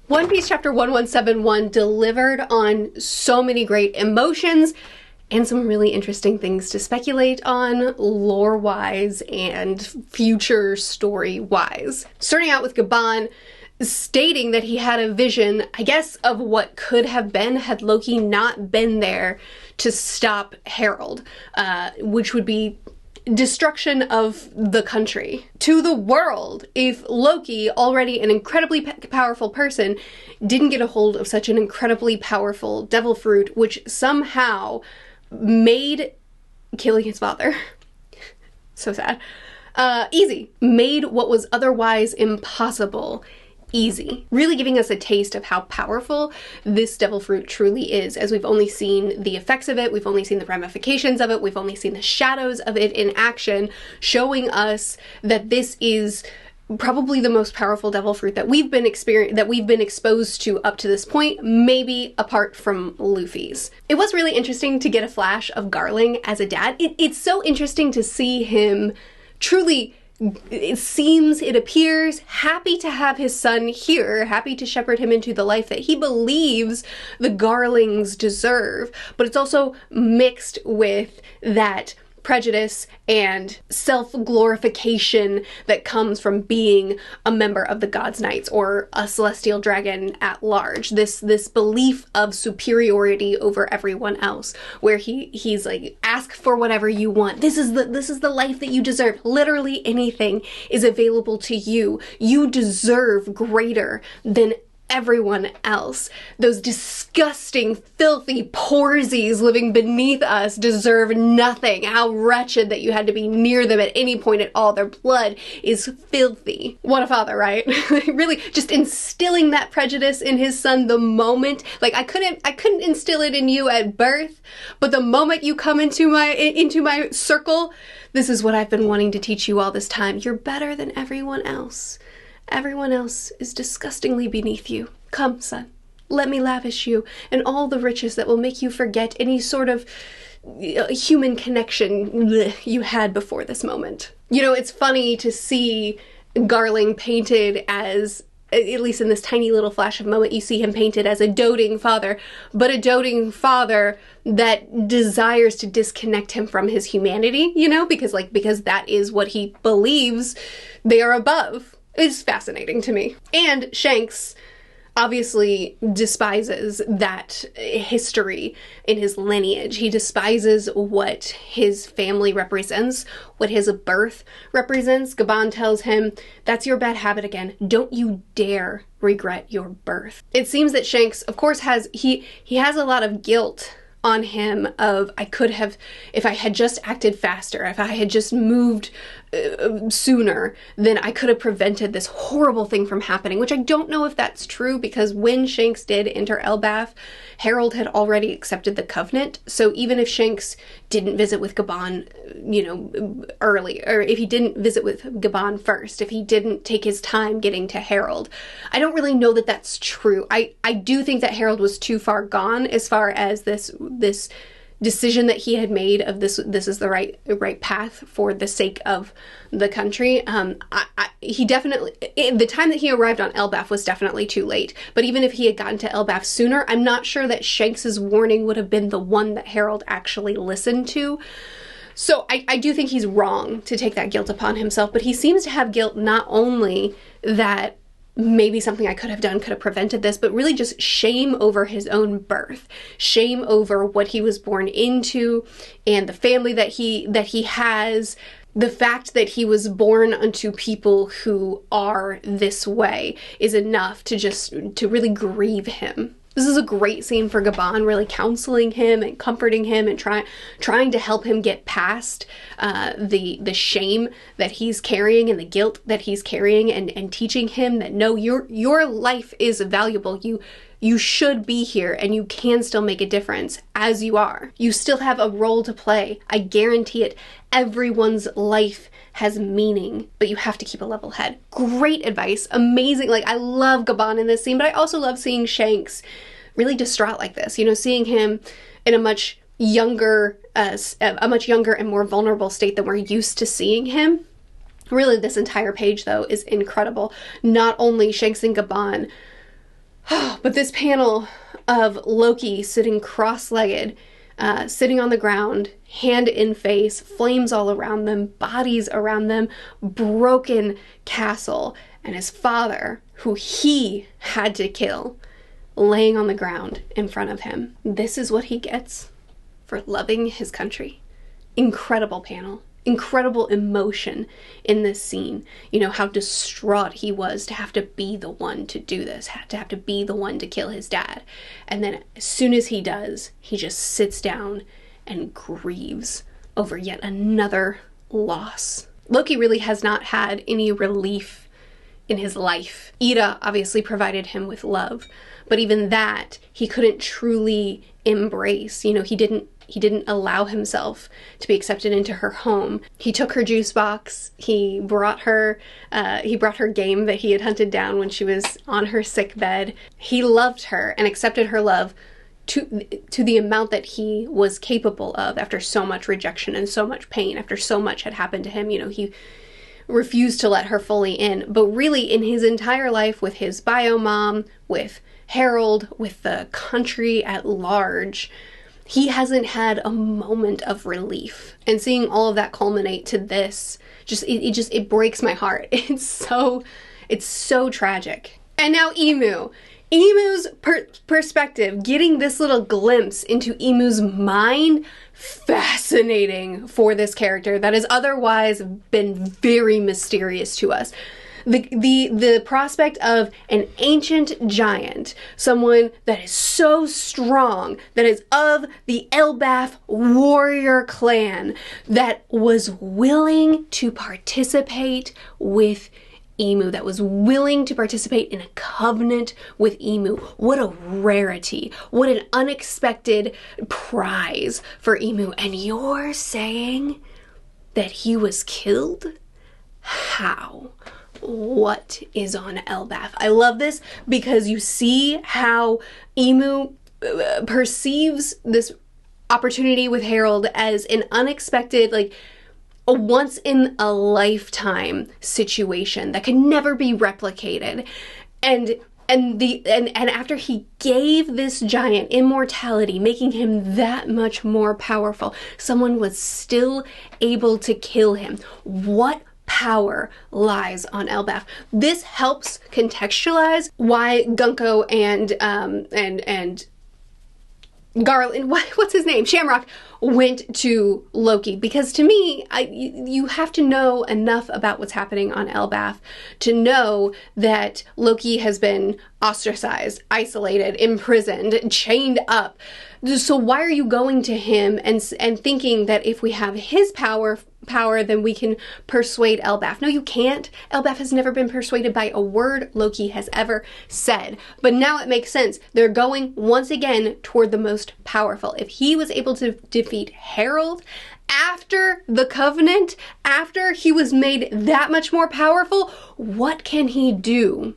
One Piece chapter 1171 delivered on so many great emotions and some really interesting things to speculate on, lore-wise and future story-wise. Starting out with Gaban stating that he had a vision, I guess, of what could have been had Loki not been there to stop Herald, which would be destruction of the country to the world if Loki, already an incredibly powerful person, didn't get a hold of such an incredibly powerful devil fruit, which somehow made killing his father so sad easy, made what was otherwise impossible easy, really giving us a taste of how powerful this devil fruit truly is, as we've only seen the effects of it, we've only seen the ramifications of it, we've only seen the shadows of it in action, showing us that this is probably the most powerful devil fruit that we've been exposed to up to this point, maybe apart from Luffy's. It was really interesting to get a flash of Garling as a dad. It's so interesting to see him truly, it appears, happy to have his son here, happy to shepherd him into the life that he believes the Garlings deserve, but it's also mixed with that prejudice and self-glorification that comes from being a member of the God's Knights or a celestial dragon at large. This belief of superiority over everyone else, where he's like, ask for whatever you want. This is the life that you deserve. Literally anything is available to you. You deserve greater than everyone else. Those disgusting, filthy porsies living beneath us deserve nothing. How wretched that you had to be near them at any point at all. Their blood is filthy. What a father, right? Really just instilling that prejudice in his son the moment, like I couldn't instill it in you at birth, but the moment you come into my circle, this is what I've been wanting to teach you all this time. You're better than everyone else. Everyone else is disgustingly beneath you. Come, son, let me lavish you and all the riches that will make you forget any sort of human connection you had before this moment. You know, it's funny to see Garling painted as, at least in this tiny little flash of moment, you see him painted as a doting father, but a doting father that desires to disconnect him from his humanity, you know, because that is what he believes they are above. It's fascinating to me. And Shanks obviously despises that history in his lineage. He despises what his family represents, what his birth represents. Gaban tells him, that's your bad habit again. Don't you dare regret your birth. It seems that Shanks, of course, has a lot of guilt on him of, I could have, if I had just acted faster, if I had just moved sooner, then I could have prevented this horrible thing from happening, which I don't know if that's true, because when Shanks did enter Elbaf, Herald had already accepted the covenant. So even if Shanks didn't visit with Gaban, you know, early, or if he didn't visit with Gaban first, if he didn't take his time getting to Herald, I don't really know that that's true. I do think that Herald was too far gone as far as this decision that he had made of this is the right path for the sake of the country. He definitely, the time that he arrived on Elbaf was definitely too late, but even if he had gotten to Elbaf sooner, I'm not sure that Shanks's warning would have been the one that Herald actually listened to. So I do think he's wrong to take that guilt upon himself, but he seems to have guilt not only that maybe something I could have done could have prevented this, but really just shame over his own birth, shame over what he was born into and the family that he has, the fact that he was born unto people who are this way is enough to really grieve him. This is a great scene for Gaban, really counseling him and comforting him and trying to help him get past the shame that he's carrying and the guilt that he's carrying, and teaching him that no, your life is valuable. You should be here and you can still make a difference as you are. You still have a role to play. I guarantee it. Everyone's life has meaning, but you have to keep a level head. Great advice. Amazing. Like, I love Gaban in this scene, but I also love seeing Shanks really distraught like this. You know, seeing him in a much younger and more vulnerable state than we're used to seeing him. Really, this entire page, though, is incredible. Not only Shanks and Gaban But this panel of Loki sitting cross-legged, sitting on the ground, hand in face, flames all around them, bodies around them, broken castle, and his father, who he had to kill, laying on the ground in front of him. This is what he gets for loving his country. Incredible panel. Incredible emotion in this scene. You know, how distraught he was to have to be the one to do this, to have to be the one to kill his dad. And then as soon as he does, he just sits down and grieves over yet another loss. Loki really has not had any relief in his life. Ida obviously provided him with love, but even that he couldn't truly embrace. You know, he didn't allow himself to be accepted into her home. He took her juice box. He brought her game that he had hunted down when she was on her sick bed. He loved her and accepted her love to the amount that he was capable of after so much rejection and so much pain, after so much had happened to him. You know, he refused to let her fully in. But really, in his entire life, with his bio mom, with Harold, with the country at large, he hasn't had a moment of relief. And seeing all of that culminate to this, it breaks my heart. It's so tragic. And now Emu. Emu's perspective, getting this little glimpse into Emu's mind, fascinating for this character that has otherwise been very mysterious to us. The prospect of an ancient giant, someone that is so strong, that is of the Elbaf warrior clan, that was willing to participate with Emu, that was willing to participate in a covenant with Emu. What a rarity. What an unexpected prize for Emu. And you're saying that he was killed? How? What is on Elbaf? I love this because you see how Emu perceives this opportunity with Harold as an unexpected, like, a once in a lifetime situation that can never be replicated. And after he gave this giant immortality, making him that much more powerful, someone was still able to kill him. What power lies on Elbaf? This helps contextualize why Gunko and Garling, what's his name? Shamrock went to Loki, because to me, you have to know enough about what's happening on Elbaf to know that Loki has been ostracized, isolated, imprisoned, chained up. So why are you going to him and thinking that if we have his power, then we can persuade Elbaf? No, you can't. Elbaf has never been persuaded by a word Loki has ever said. But now it makes sense. They're going once again toward the most powerful. If he was able to defeat Harold after the Covenant, after he was made that much more powerful, what can he do?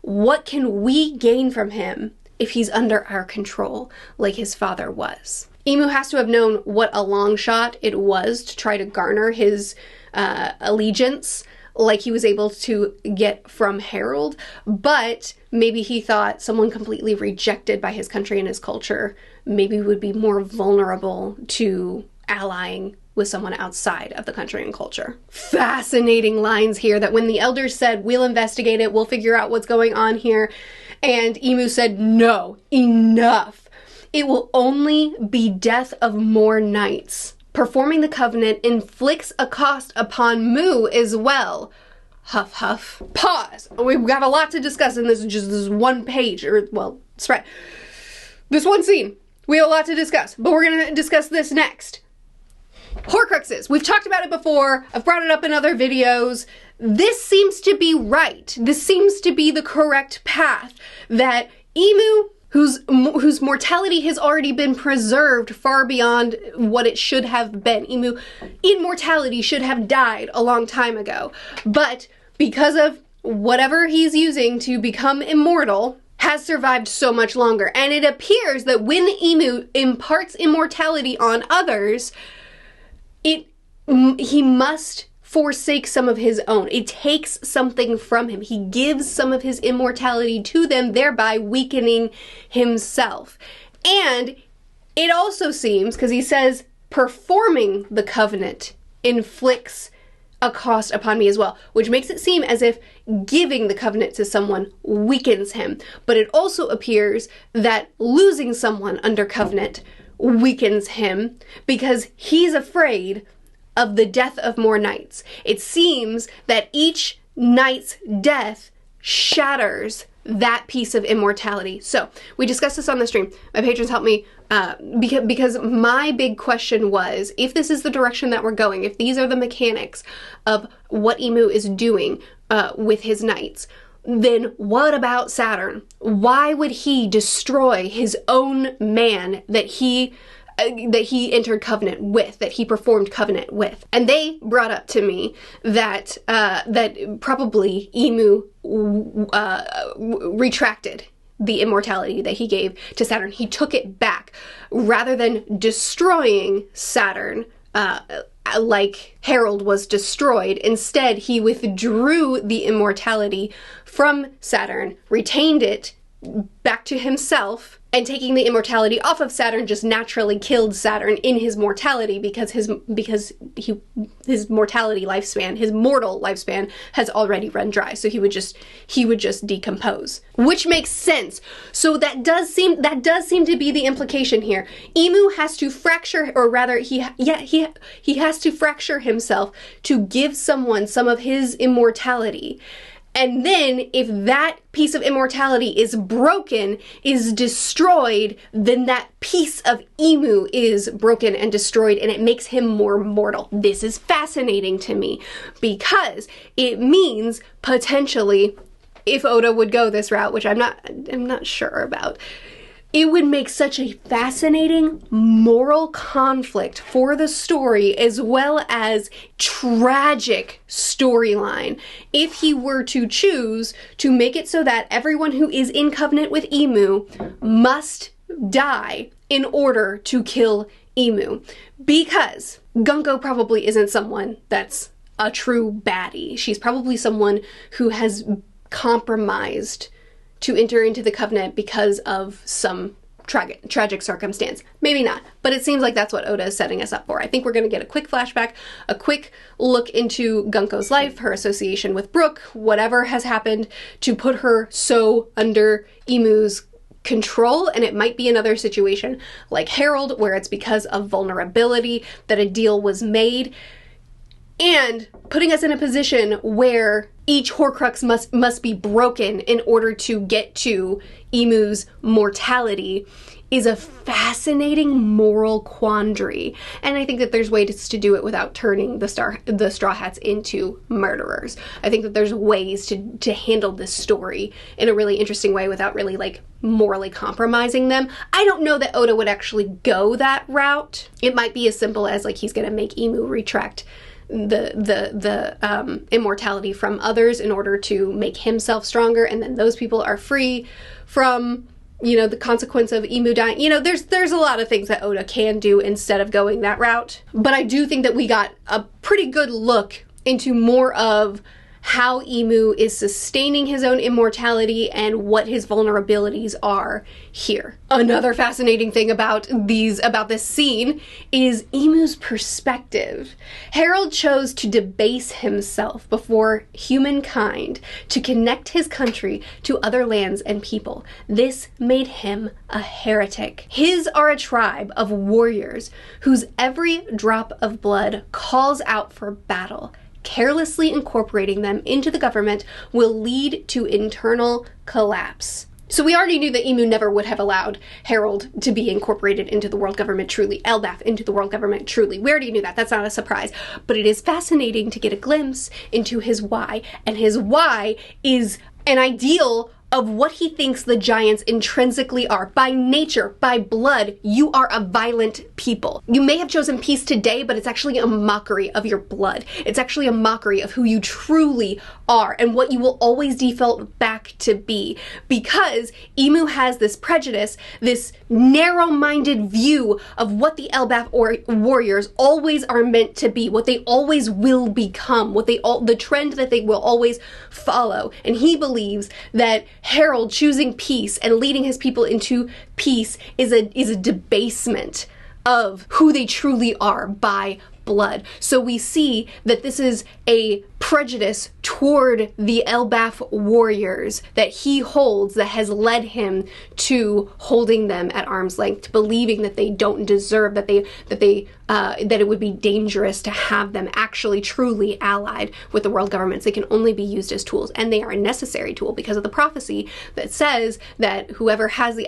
What can we gain from him if he's under our control like his father was? Emu has to have known what a long shot it was to try to garner his allegiance like he was able to get from Harold, but maybe he thought someone completely rejected by his country and his culture maybe would be more vulnerable to allying with someone outside of the country and culture. Fascinating lines here that when the elders said, we'll investigate it, we'll figure out what's going on here, and Emu said, no, enough. It will only be death of more knights. Performing the covenant inflicts a cost upon Mu as well. Huff, huff. Pause. We've got a lot to discuss in this one page, spread. This one scene. We have a lot to discuss, but we're going to discuss this next. Horcruxes. We've talked about it before. I've brought it up in other videos. This seems to be right. This seems to be the correct path. That Emu, whose mortality has already been preserved far beyond what it should have been. Emu, immortality should have died a long time ago. But because of whatever he's using to become immortal, has survived so much longer. And it appears that when Emu imparts immortality on others, he must forsake some of his own. It takes something from him. He gives some of his immortality to them, thereby weakening himself. And it also seems, because he says, performing the covenant inflicts a cost upon me as well, which makes it seem as if giving the covenant to someone weakens him. But it also appears that losing someone under covenant weakens him because he's afraid of the death of more knights. It seems that each knight's death shatters that piece of immortality. So we discussed this on the stream. My patrons helped me because my big question was, if this is the direction that we're going, if these are the mechanics of what Emu is doing with his knights, then what about Saturn? Why would he destroy his own man that he entered covenant with, that he performed covenant with? And they brought up to me that that probably Emu retracted the immortality that he gave to Saturn. He took it back rather than destroying Saturn like Harold was destroyed. Instead, he withdrew the immortality from Saturn, retained it back to himself, and taking the immortality off of Saturn just naturally killed Saturn in his mortality because his mortality lifespan, his mortal lifespan, has already run dry. So he would just decompose, which makes sense. So that does seem to be the implication here. Emu has to fracture, or rather, he has to fracture himself to give someone some of his immortality. And then if that piece of immortality is broken, is destroyed, then that piece of Emu is broken and destroyed, and it makes him more mortal. This is fascinating to me because it means potentially, if Oda would go this route, which I'm not sure about, it would make such a fascinating moral conflict for the story, as well as tragic storyline, if he were to choose to make it so that everyone who is in covenant with Emu must die in order to kill Emu. Because Gunko probably isn't someone that's a true baddie. She's probably someone who has compromised to enter into the covenant because of some tragic circumstance. Maybe not, but it seems like that's what Oda is setting us up for. I think we're going to get a quick flashback, a quick look into Gunko's life, her association with Brook, whatever has happened to put her so under Emu's control, and it might be another situation like Harold, where it's because of vulnerability that a deal was made, and putting us in a position where each Horcrux must be broken in order to get to Emu's mortality is a fascinating moral quandary. And I think that there's ways to do it without turning the Straw Hats into murderers. I think that there's ways to handle this story in a really interesting way without really, like, morally compromising them. I don't know that Oda would actually go that route. It might be as simple as, like, he's gonna make Emu retract the immortality from others in order to make himself stronger, and then those people are free from, you know, the consequence of Emu dying. You know, there's a lot of things that Oda can do instead of going that route. But I do think that we got a pretty good look into more of how Emu is sustaining his own immortality and what his vulnerabilities are here. Another fascinating thing about this scene is Emu's perspective. Harold chose to debase himself before humankind to connect his country to other lands and people. This made him a heretic. His are a tribe of warriors whose every drop of blood calls out for battle. Carelessly incorporating them into the government will lead to internal collapse. So we already knew that Emu never would have allowed Harold to be incorporated into the world government truly, Elbaf into the world government truly. We already knew that. That's not a surprise. But it is fascinating to get a glimpse into his why. And his why is an ideal of what he thinks the giants intrinsically are. By nature, by blood, you are a violent people. You may have chosen peace today, but it's actually a mockery of your blood. It's actually a mockery of who you truly are and what you will always default back to be. Because Emu has this prejudice, this narrow-minded view of what the Elbaf warriors always are meant to be, what they always will become, the trend that they will always follow. And he believes that Harold choosing peace and leading his people into peace is a debasement of who they truly are by blood. So we see that this is a prejudice toward the Elbaf warriors that he holds that has led him to holding them at arm's length, to believing that they don't deserve, that it would be dangerous to have them actually truly allied with the world governments. They can only be used as tools, and they are a necessary tool because of the prophecy that says that whoever has the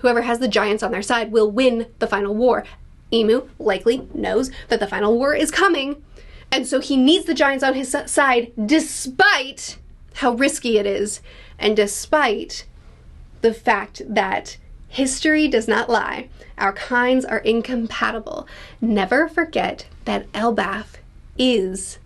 whoever has the giants on their side will win the final war. Emu likely knows that the final war is coming, and so he needs the giants on his side despite how risky it is, and despite the fact that history does not lie. Our kinds are incompatible. Never forget that Elbaf is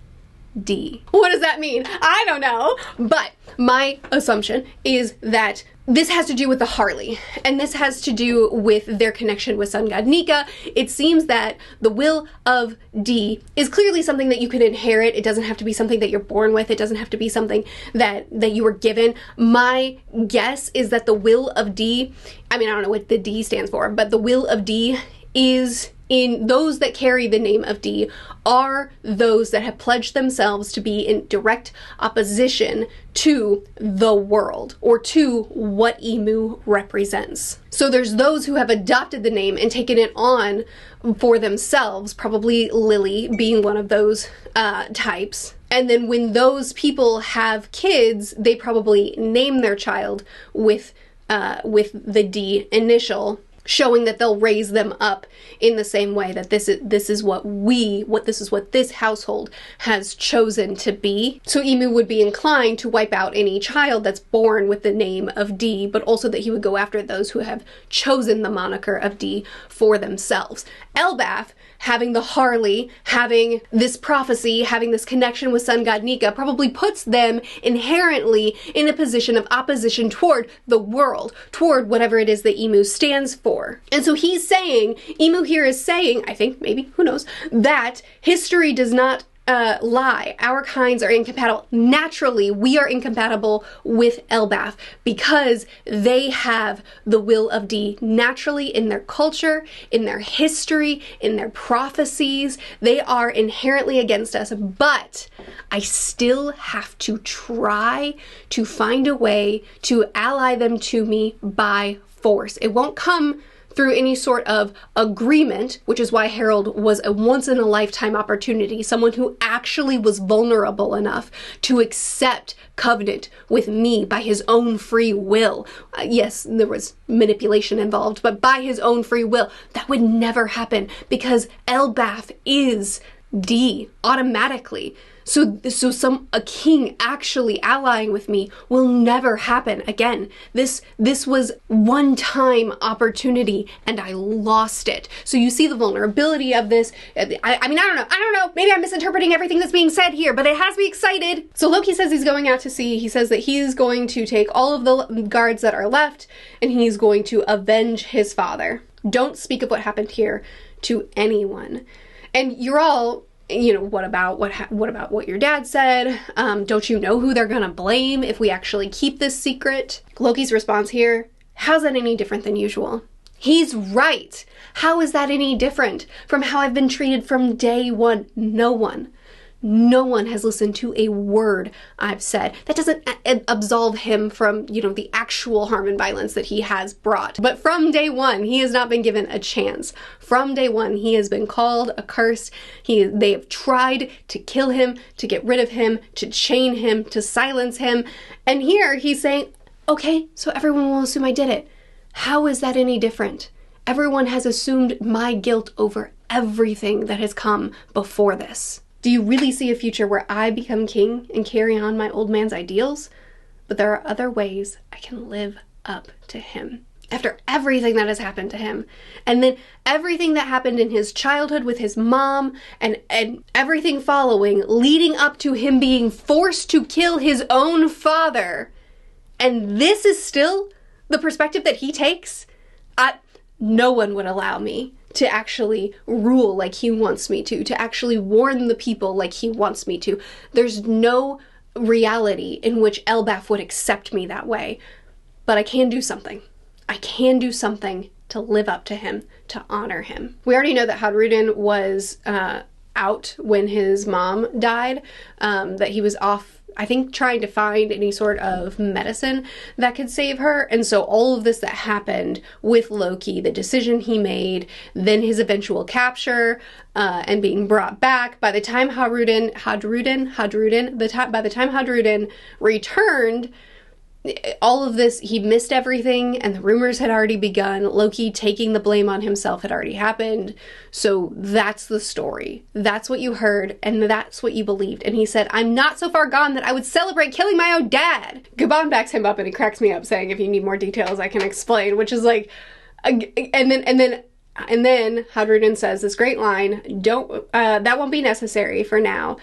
D. What does that mean? I don't know, but my assumption is that this has to do with the Harley, and this has to do with their connection with sun god Nika. It seems that the will of D is clearly something that you can inherit. It doesn't have to be something that you're born with. It doesn't have to be something that you were given. My guess is that the will of D, I don't know what the D stands for, but the will of D is in those that carry the name of D are those that have pledged themselves to be in direct opposition to the world or to what Emu represents. So there's those who have adopted the name and taken it on for themselves, probably Lily being one of those types. And then when those people have kids, they probably name their child with the D initial, showing that they'll raise them up in the same way that this is what this household has chosen to be. So Emu would be inclined to wipe out any child that's born with the name of D, but also that he would go after those who have chosen the moniker of D for themselves. Elbaf, having the Harley, having this prophecy, having this connection with sun god Nika, probably puts them inherently in a position of opposition toward the world, toward whatever it is that Emu stands for. And so he's saying, Emu here is saying, I think, maybe, who knows, that history does not lie. Our kinds are incompatible. Naturally, we are incompatible with Elbaf because they have the will of D naturally in their culture, in their history, in their prophecies. They are inherently against us, but I still have to try to find a way to ally them to me by force. It won't come through any sort of agreement, which is why Harold was a once-in-a-lifetime opportunity, someone who actually was vulnerable enough to accept covenant with me by his own free will. Yes, there was manipulation involved, but by his own free will. That would never happen because Elbaf is D automatically. So a king actually allying with me will never happen again. This was one-time opportunity and I lost it. So you see the vulnerability of this. I don't know. Maybe I'm misinterpreting everything that's being said here, but it has me excited. So Loki says he's going out to sea. He says that he's going to take all of the guards that are left and he's going to avenge his father. Don't speak of what happened here to anyone. And you're all, what about what your dad said? Don't you know who they're gonna blame if we actually keep this secret? Loki's response here, how's that any different than usual? He's right. How is that any different from how I've been treated from day one? No one has listened to a word I've said. That doesn't absolve him from, the actual harm and violence that he has brought. But from day one, he has not been given a chance. From day one, he has been called accursed. They have tried to kill him, to get rid of him, to chain him, to silence him. And here he's saying, okay, so everyone will assume I did it. How is that any different? Everyone has assumed my guilt over everything that has come before this. Do you really see a future where I become king and carry on my old man's ideals? but there are other ways I can live up to him. After everything that has happened to him, and then everything that happened in his childhood with his mom, and everything following, leading up to him being forced to kill his own father, and this is still the perspective that he takes, no one would allow me to actually rule like he wants me to actually warn the people like he wants me to. There's no reality in which Elbaf would accept me that way, but I can do something. I can do something to live up to him, to honor him. We already know that Hadrudin was out when his mom died, that he was off, I think, trying to find any sort of medicine that could save her. And so all of this that happened with Loki, the decision he made, then his eventual capture, and being brought back, by the time Hadrudin returned, all of this, he missed everything, and the rumors had already begun. Loki taking the blame on himself had already happened. So that's the story. That's what you heard, and that's what you believed. And he said, I'm not so far gone that I would celebrate killing my own dad. Gaban backs him up, and he cracks me up, saying, if you need more details, I can explain, which is like, and then Hadrudin says this great line, that won't be necessary for now.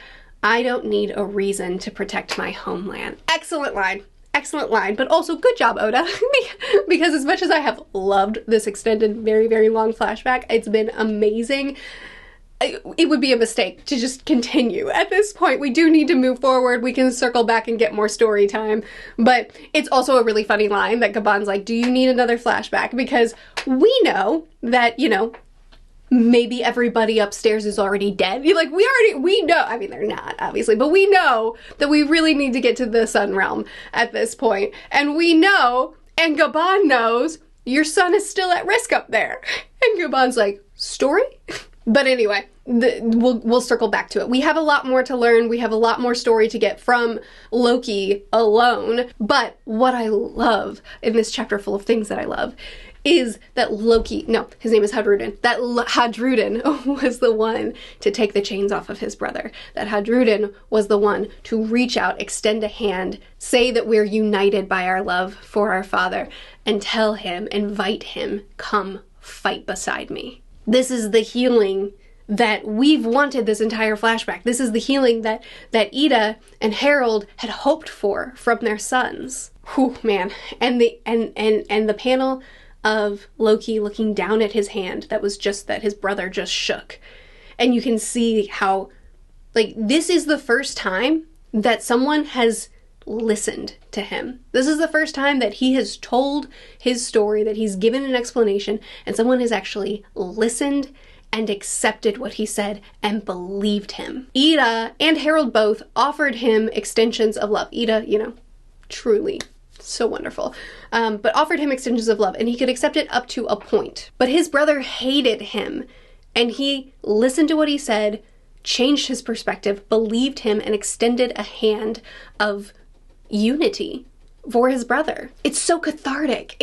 I don't need a reason to protect my homeland. Excellent line. Excellent line, but also good job, Oda, because as much as I have loved this extended, very, very long flashback, it's been amazing. It would be a mistake to just continue at this point. We do need to move forward. We can circle back and get more story time, but it's also a really funny line that Gaban's like, do you need another flashback? Because we know that, maybe everybody upstairs is already dead. Like, we know, I mean, they're not, obviously, but we know that we really need to get to the Sun Realm at this point. And we know, and Gaban knows, your son is still at risk up there. And Gaban's like, story? But anyway, we'll circle back to it. We have a lot more to learn. We have a lot more story to get from Loki alone. But what I love in this chapter full of things that I love is that Loki, no, his name is Hadrudin, that Hadrudin was the one to take the chains off of his brother. That Hadrudin was the one to reach out, extend a hand, say that we're united by our love for our father, and tell him, invite him, come fight beside me. This is the healing that we've wanted this entire flashback. This is the healing that Ida and Harold had hoped for from their sons. Whew, man. And the panel of Loki looking down at his hand that his brother just shook. And you can see how, like, this is the first time that someone has listened to him. This is the first time that he has told his story, that he's given an explanation, and someone has actually listened and accepted what he said and believed him. Ida and Harold both offered him extensions of love. Ida, truly so wonderful, but offered him extensions of love, and he could accept it up to a point. But his brother hated him, and he listened to what he said, changed his perspective, believed him, and extended a hand of unity for his brother. It's so cathartic.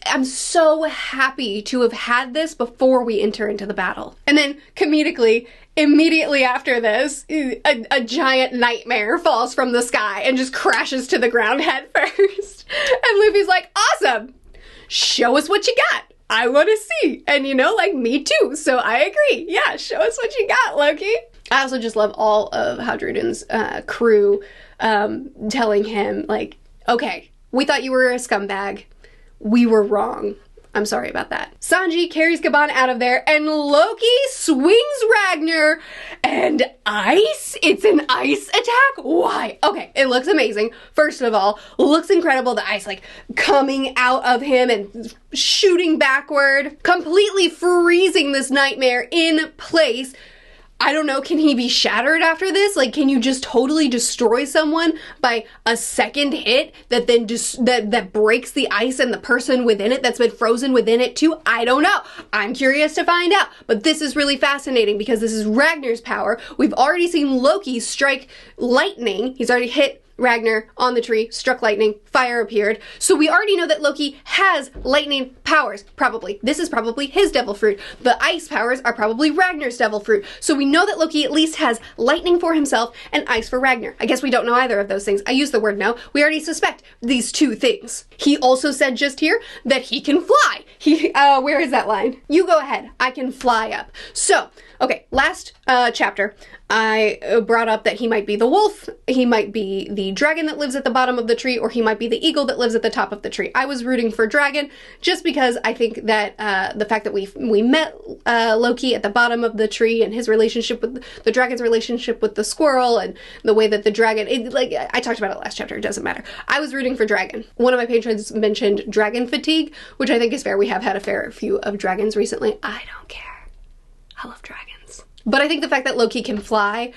I'm so happy to have had this before we enter into the battle. And then, comedically, immediately after this, a giant nightmare falls from the sky and just crashes to the ground head first. And Luffy's like, awesome! Show us what you got! I want to see! And me too, so I agree. Yeah, show us what you got, Loki! I also just love all of Hadrudin's crew telling him, like, okay, we thought you were a scumbag. We were wrong. I'm sorry about that. Sanji carries Gaban out of there, and Loki swings Ragnar, and ice? It's an ice attack? Why? Okay, it looks amazing. First of all, looks incredible. The ice, like, coming out of him and shooting backward, completely freezing this nightmare in place. I don't know, can he be shattered after this? Like, can you just totally destroy someone by a second hit that then that breaks the ice and the person within it that's been frozen within it too? I don't know. I'm curious to find out. But this is really fascinating because this is Ragnar's power. We've already seen Loki strike lightning. He's already hit Ragnar on the tree, struck lightning, fire appeared. So we already know that Loki has lightning powers, probably. This is probably his devil fruit. The ice powers are probably Ragnar's devil fruit. So we know that Loki at least has lightning for himself and ice for Ragnar. I guess we don't know either of those things. I use the word know. We already suspect these two things. He also said just here that he can fly. Where is that line? You go ahead. I can fly up. So, okay, last chapter, I brought up that he might be the wolf, he might be the dragon that lives at the bottom of the tree, or he might be the eagle that lives at the top of the tree. I was rooting for dragon just because I think that the fact that we met Loki at the bottom of the tree and his relationship with the dragon's relationship with the squirrel and the way that the dragon, I talked about it last chapter, it doesn't matter. I was rooting for dragon. One of my patrons mentioned dragon fatigue, which I think is fair. We have had a fair few of dragons recently. I don't care. I love dragons. But I think the fact that Loki can fly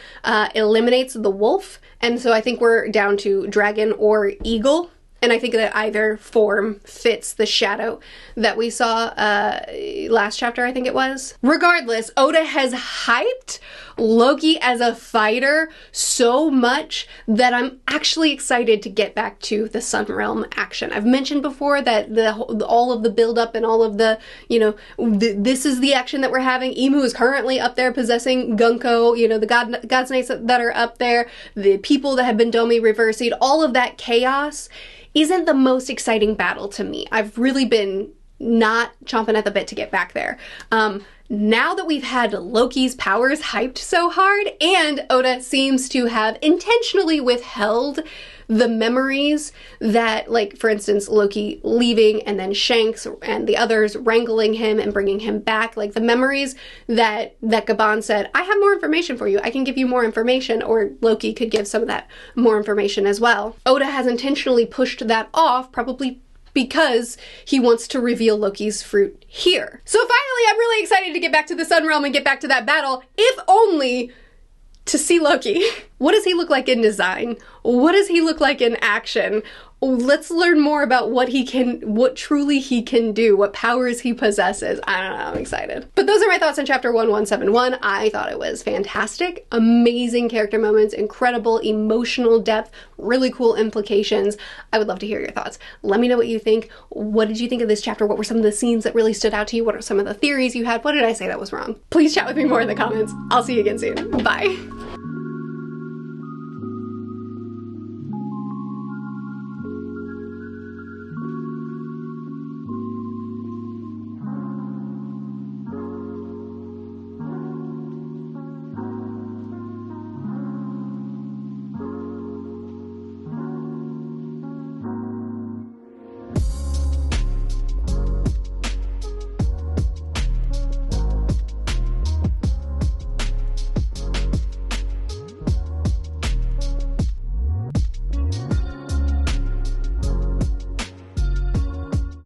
eliminates the wolf, and so I think we're down to dragon or eagle, and I think that either form fits the shadow that we saw last chapter, I think it was. Regardless, Oda has hyped Loki as a fighter so much that I'm actually excited to get back to the Sun Realm action. I've mentioned before that all of the build-up and all of the, this is the action that we're having. Emu is currently up there possessing Gunko, the god snakes that are up there, the people that have been Domi reversed, all of that chaos isn't the most exciting battle to me. I've really been not chomping at the bit to get back there. Now that we've had Loki's powers hyped so hard, and Oda seems to have intentionally withheld the memories that, like, for instance, Loki leaving and then Shanks and the others wrangling him and bringing him back, like the memories that Gaban said, I have more information for you, I can give you more information, or Loki could give some of that more information as well. Oda has intentionally pushed that off, probably because he wants to reveal Loki's fruit here. So finally, I'm really excited to get back to the Sun Realm and get back to that battle, if only to see Loki. What does he look like in design? What does he look like in action? Let's learn more about what truly he can do, what powers he possesses. I don't know, I'm excited. But those are my thoughts on chapter 1171. I thought it was fantastic. Amazing character moments, incredible emotional depth, really cool implications. I would love to hear your thoughts. Let me know what you think. What did you think of this chapter? What were some of the scenes that really stood out to you? What are some of the theories you had? What did I say that was wrong? Please chat with me more in the comments. I'll see you again soon. Bye.